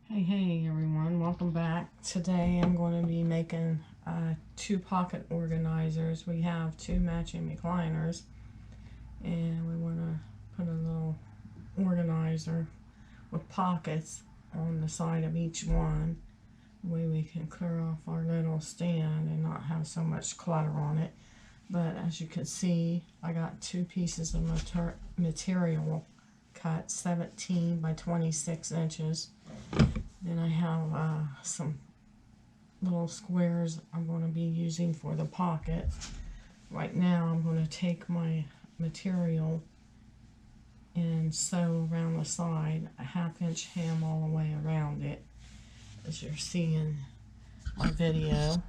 Hey everyone, welcome back. Today I'm going to be making two pocket organizers. We have two matching recliners and we want to put a little organizer with pockets on the side of each one. That way we can clear off our little stand and not have so much clutter on it. But as you can see, I got two pieces of material cut 17 by 26 inches. Then I have some little squares I'm going to be using for the pocket. Right now I'm going to take my material and sew around the side a 1/2 inch hem all the way around it, as you're seeing my video.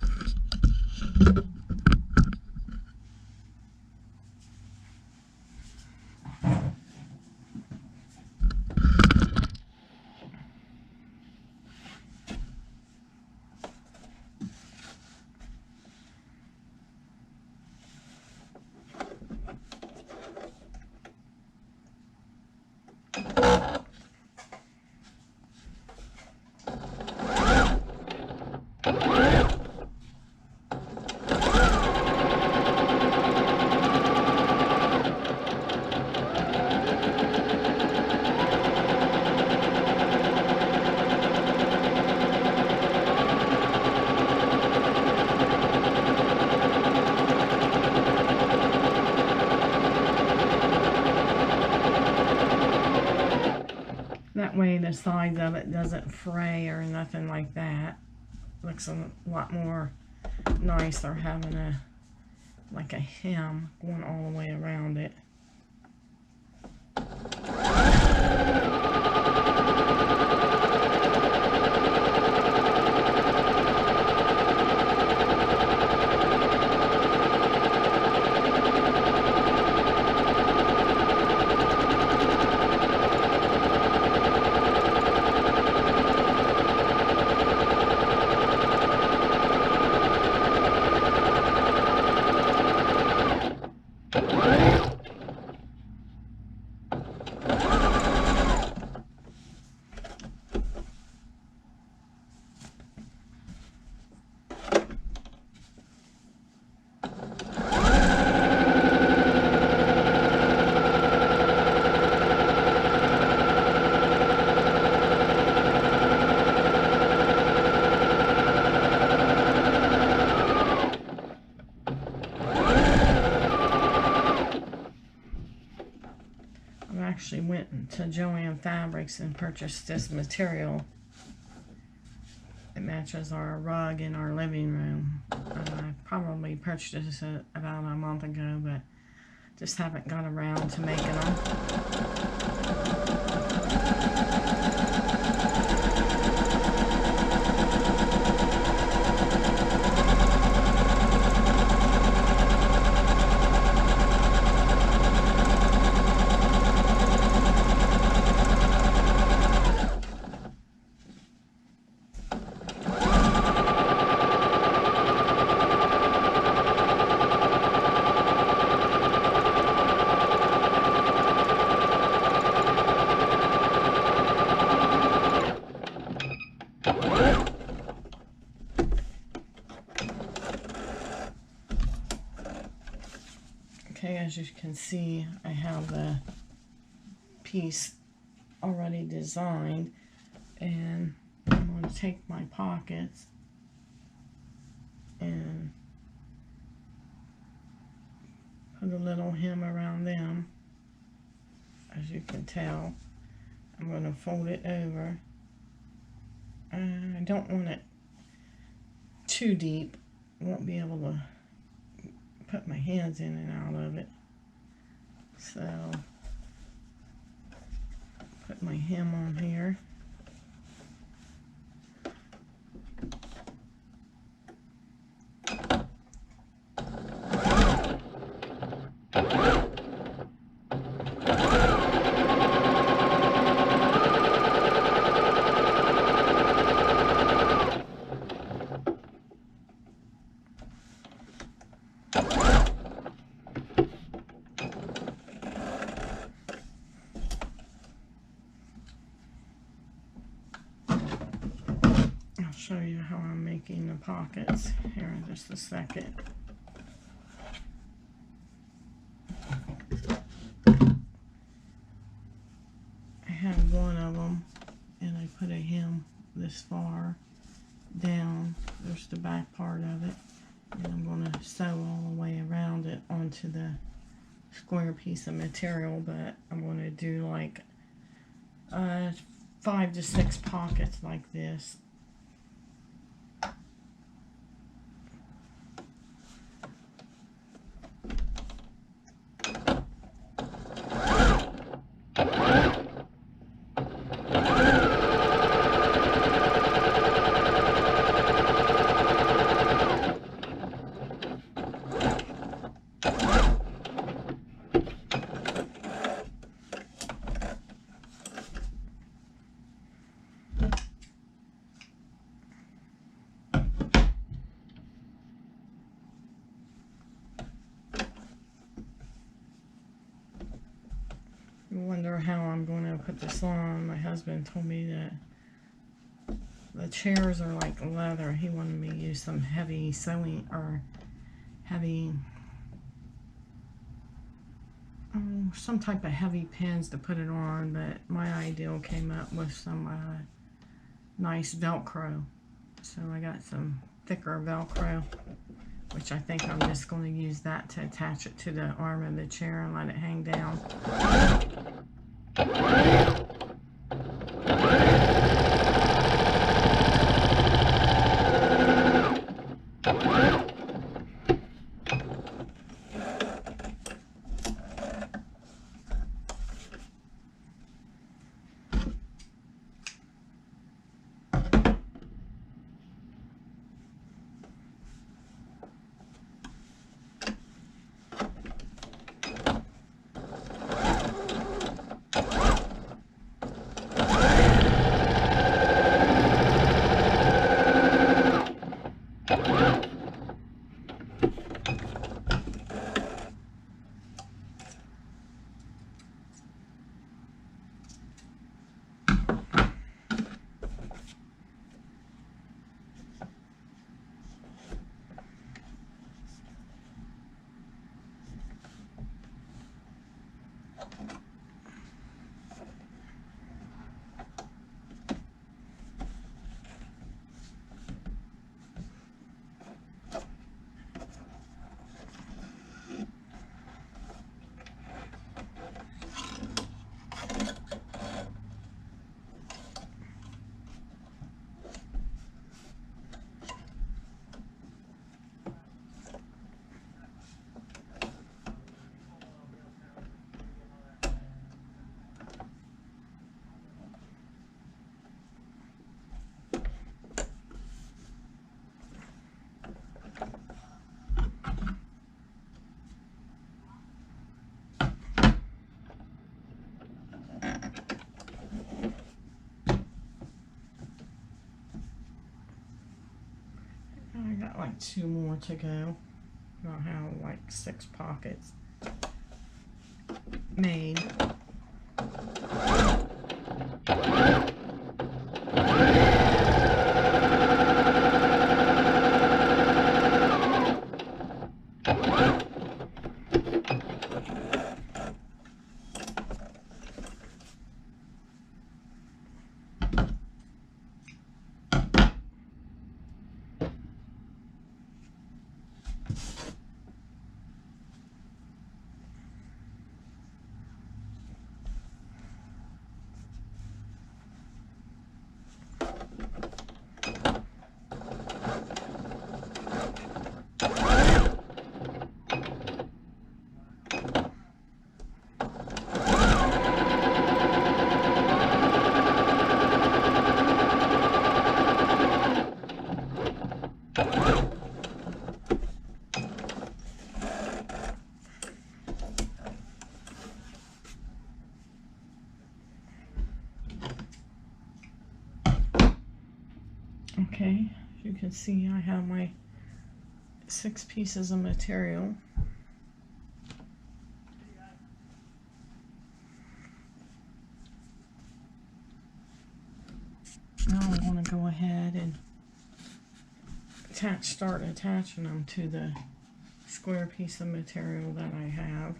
That way the sides of it doesn't fray or nothing like that. Looks a lot more nicer having like a hem going all the way around it. Actually went to Joann Fabrics and purchased this material. It matches our rug in our living room. I probably purchased it about a month ago, but just haven't got around to making them. Okay, as you can see, I have the piece already designed, and I'm going to take my pockets and put a little hem around them. As you can tell, I'm going to fold it over. I don't want it too deep. I won't be able to put my hands in and out of it. So, put my hem on here. show you how I'm making the pockets here in just a second. I have one of them and I put a hem this far down. There's the back part of it, and I'm going to sew all the way around it onto the square piece of material, but I'm going to do like 5 to 6 pockets like this. Wonder how I'm going to put this on. My husband told me that the chairs are like leather. He wanted me to use some heavy sewing or heavy, some type of heavy pins to put it on, but my ideal came up with some nice Velcro. So I got some thicker Velcro, which I think I'm just going to use that to attach it to the arm of the chair and let it hang down. I got like 2 more to go. I'll have like 6 pockets made. Okay, as you can see, I have my 6 pieces of material. Now I want to go ahead and start attaching them to the square piece of material that I have.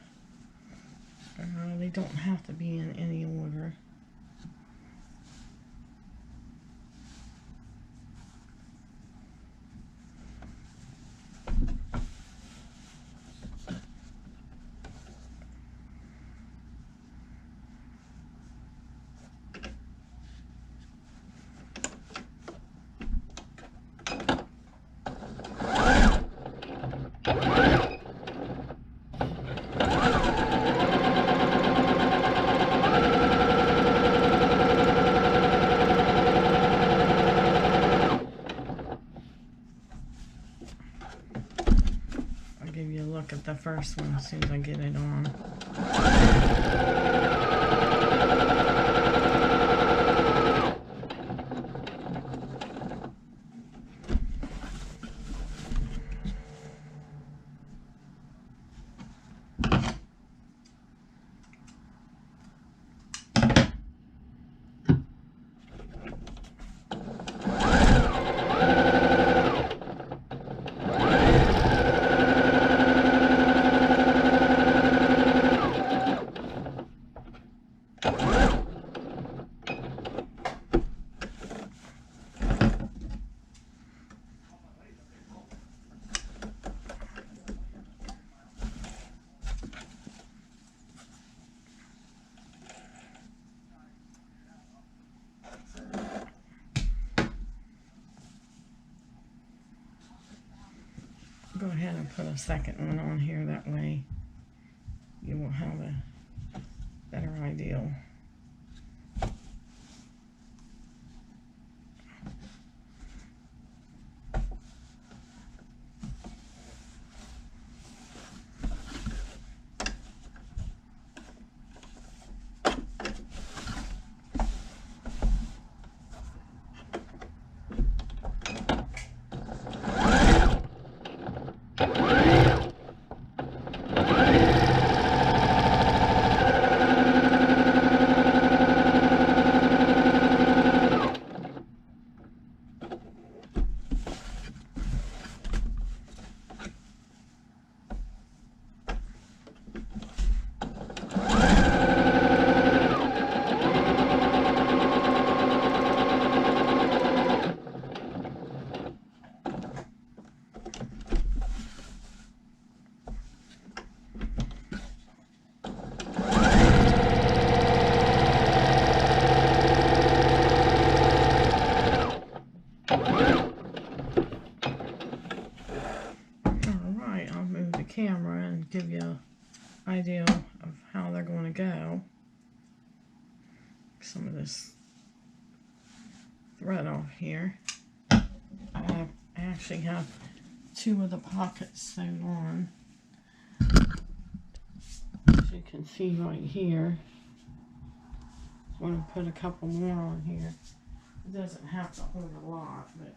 They don't have to be in any order. Give you a look at the first one as soon as I get it on. Go ahead and put a second one on here, that way you will have a better idea. Camera and give you an idea of how they're going to go. Some of this thread off here. I actually have two of the pockets sewed on. As you can see right here. I'm going to put a couple more on here. It doesn't have to hold a lot, but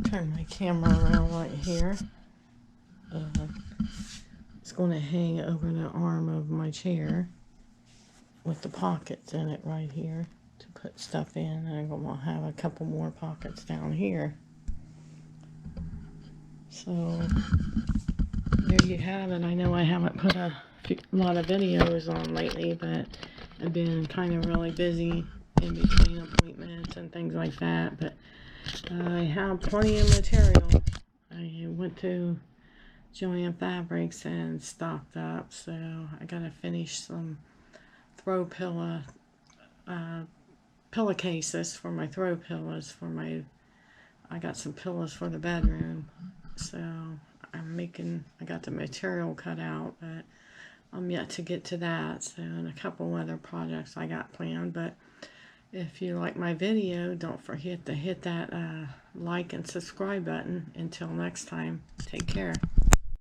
turn my camera around right here. It's going to hang over the arm of my chair with the pockets in it right here to put stuff in, and I'm going to have a couple more pockets down here. So there you have it. I know I haven't put a lot of videos on lately, but I've been kind of really busy in between appointments and things like that, but I have plenty of material. I went to Joann Fabrics and stocked up, so I gotta finish some throw pillowcases for my throw pillows for my. I got some pillows for the bedroom, so I got the material cut out, but I'm yet to get to that. So, and a couple other projects I got planned, but. If you like my video, don't forget to hit that like and subscribe button. Until next time, take care.